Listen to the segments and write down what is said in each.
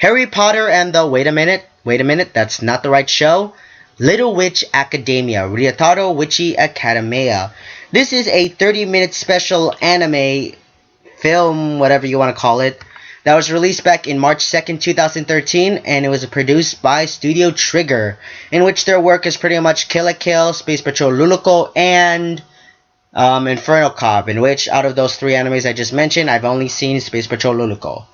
Harry Potter and the wait a minute, that's not the right show. Little Witch Academia, Ryotaro Witchy Academia. This is a 30-minute special anime film, whatever you want to call it, that was released back in March 2nd, 2013, and it was produced by Studio Trigger, in which their work is pretty much Kill la Kill, Space Patrol Luluko, and Inferno Cop, in which out of those three animes I just mentioned, I've only seen Space Patrol Luluko.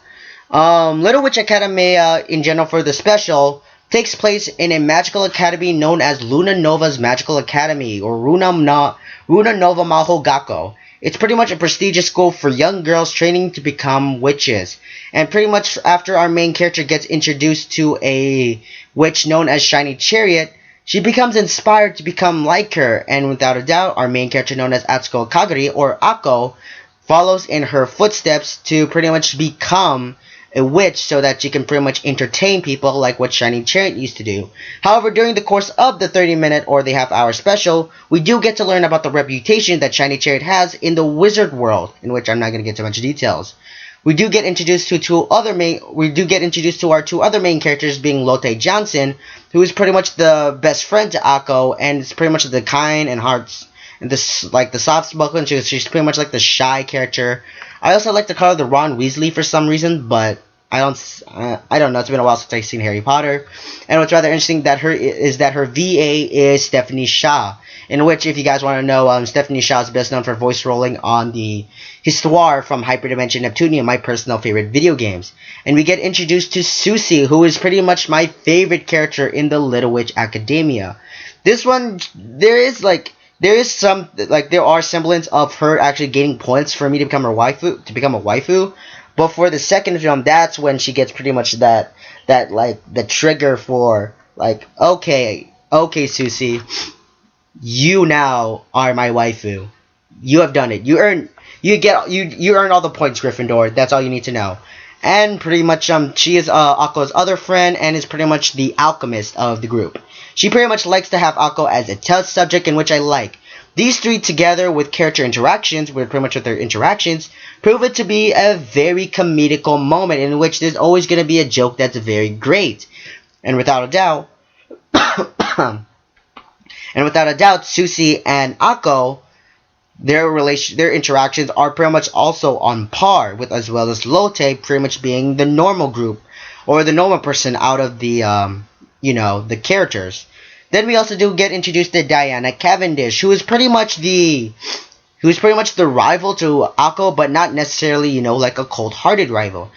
Little Witch Academia, in general for the special, takes place in a magical academy known as Luna Nova's Magical Academy, or Runa Nova Maho Gakko. It's pretty much a prestigious school for young girls training to become witches. And pretty much after our main character gets introduced to a witch known as Shiny Chariot, she becomes inspired to become like her, and without a doubt, our main character known as Atsuko Kagari, or Akko, follows in her footsteps to pretty much become a witch so that she can pretty much entertain people like what Shiny Chariot used to do. However, during the course of the 30-minute or the half-hour special, we do get to learn about the reputation that Shiny Chariot has in the wizard world, in which I'm not going to get too much details. We do get introduced to our two other main characters, being Lotte Johnson, who is pretty much the best friend to Akko, and is pretty much the kind and hearts and this like the soft spoken. She's pretty much like the shy character. I also like to call her the Ron Weasley for some reason, but I don't know. It's been a while since I've seen Harry Potter. And what's rather interesting that her VA is Stephanie Shaw, in which, if you guys want to know, Stephanie Shaw is best known for voice rolling on the Histoire from Hyperdimension Neptunia, my personal favorite video games. And we get introduced to SUCY, who is pretty much my favorite character in the Little Witch Academia. This one, there are semblance of her actually gaining points for me to become a waifu. But for the second film, that's when she gets pretty much that the trigger for like, okay, SUCY, you now are my waifu. You have done it. You earn all the points, Gryffindor. That's all you need to know. And pretty much she is Akko's other friend and is pretty much the alchemist of the group. She pretty much likes to have Akko as a test subject, in which I like. These three together with character interactions, with their interactions, prove it to be a very comedical moment in which there's always going to be a joke that's very great. And without a doubt, SUCY and Akko, their interactions are pretty much also on par with, as well as Lotte pretty much being the normal group or the normal person out of the the characters. Then we also do get introduced to Diana Cavendish, who is pretty much the rival to Akko, but not necessarily, like a cold-hearted rival.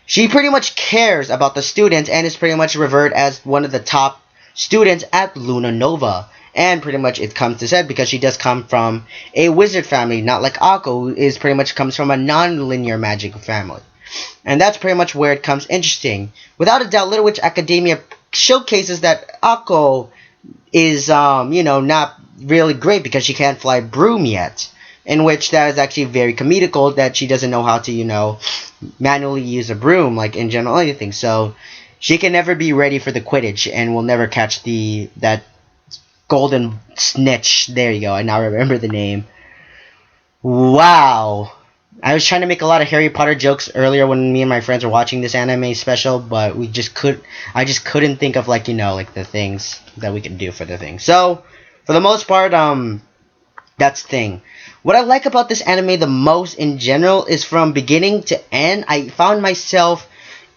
She pretty much cares about the students and is pretty much revered as one of the top students at Luna Nova. And pretty much it comes to said because she does come from a wizard family, not like Akko, who comes from a non-linear magic family. And that's pretty much where it comes interesting. Without a doubt, Little Witch Academia showcases that Akko is, not really great because she can't fly broom yet. In which that is actually very comedical that she doesn't know how to, manually use a broom, like in general anything. So she can never be ready for the Quidditch and will never catch that golden snitch. There you go. I now remember the name. Wow. I was trying to make a lot of Harry Potter jokes earlier when me and my friends were watching this anime special, but I just couldn't think of the things that we could do for the thing. So, for the most part, that's the thing. What I like about this anime the most in general is from beginning to end, I found myself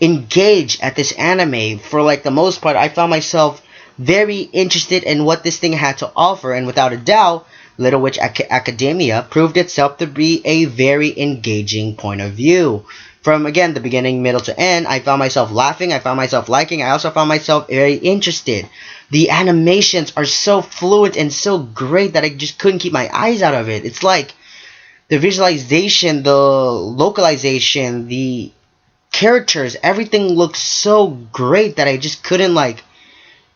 engaged at this anime. For the most part, I found myself very interested in what this thing had to offer, and without a doubt, Little Witch Academia proved itself to be a very engaging point of view. From, again, the beginning, middle to end, I found myself laughing, I found myself liking, I also found myself very interested. The animations are so fluent and so great that I just couldn't keep my eyes out of it. It's like the visualization, the localization, the characters, everything looks so great that I just couldn't,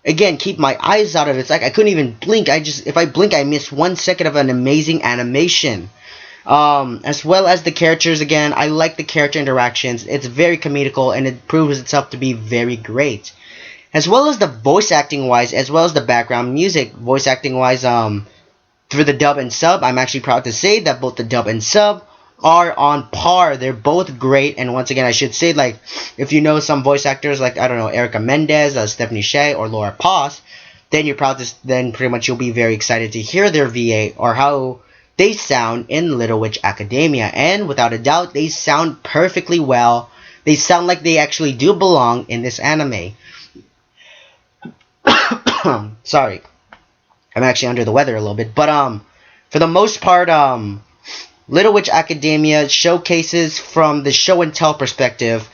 again, keep my eyes out of it. It's like I couldn't even blink. If I blink, I miss 1 second of an amazing animation. As well as the characters, again, I like the character interactions. It's very comedical, and it proves itself to be very great. As well as the voice acting wise, as well as the background music. Voice acting wise, for the dub and sub, I'm actually proud to say that both the dub and sub are on par. They're both great, and once again, I should say, like, if you know some voice actors, like, I don't know, Erica Mendez, Stephanie Shea, or Laura Paz, then then pretty much you'll be very excited to hear their VA or how they sound in Little Witch Academia. And without a doubt, they sound perfectly well. They sound like they actually do belong in this anime. Sorry, I'm actually under the weather a little bit, but for the most part, Little Witch Academia showcases from the show and tell perspective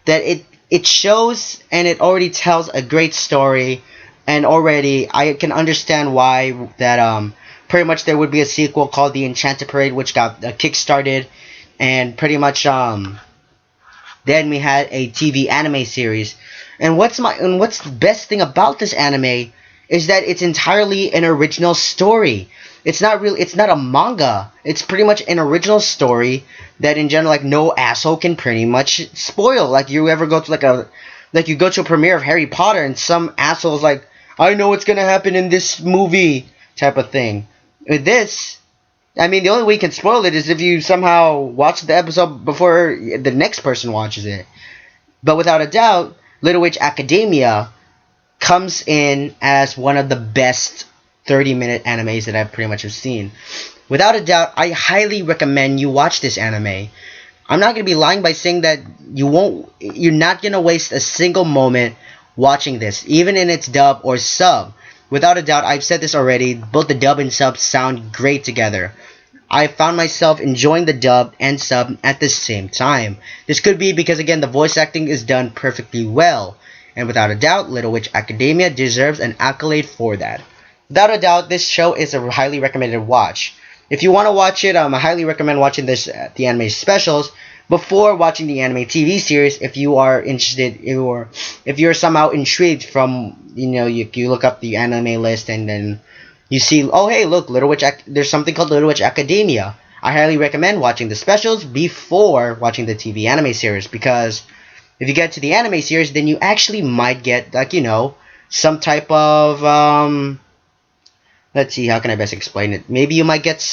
that it shows and it already tells a great story, and already I can understand why that pretty much there would be a sequel called The Enchanted Parade, which got kickstarted, and pretty much then we had a TV anime series. And what's the best thing about this anime is that it's entirely an original story. It's not a manga. It's pretty much an original story that in general, like, no asshole can pretty much spoil. Like, you ever go to you go to a premiere of Harry Potter and some asshole's like, I know what's gonna happen in this movie type of thing. With this, I mean, the only way you can spoil it is if you somehow watch the episode before the next person watches it. But without a doubt, Little Witch Academia comes in as one of the best 30-minute animes that I've pretty much have seen. Without a doubt, I highly recommend you watch this anime. I'm not going to be lying by saying that you're not going to waste a single moment watching this, even in its dub or sub. Without a doubt, I've said this already, both the dub and sub sound great together. I found myself enjoying the dub and sub at the same time. This could be because, again, the voice acting is done perfectly well. And without a doubt, Little Witch Academia deserves an accolade for that. Without a doubt, this show is a highly recommended watch. If you want to watch it, I highly recommend watching the anime specials before watching the anime TV series. If you are interested, or if you're somehow intrigued from, you look up the anime list and then you see, oh hey, look, there's something called Little Witch Academia. I highly recommend watching the specials before watching the TV anime series, because if you get to the anime series, then you actually might get, some type of, let's see, how can I best explain it? Maybe you might get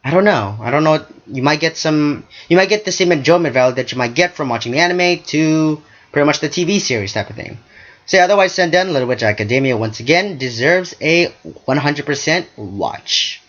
I don't know, you might get the same enjoyment value that you might get from watching the anime to pretty much the TV series type of thing. So otherwise said and done, Little Witch Academia once again deserves a 100% watch.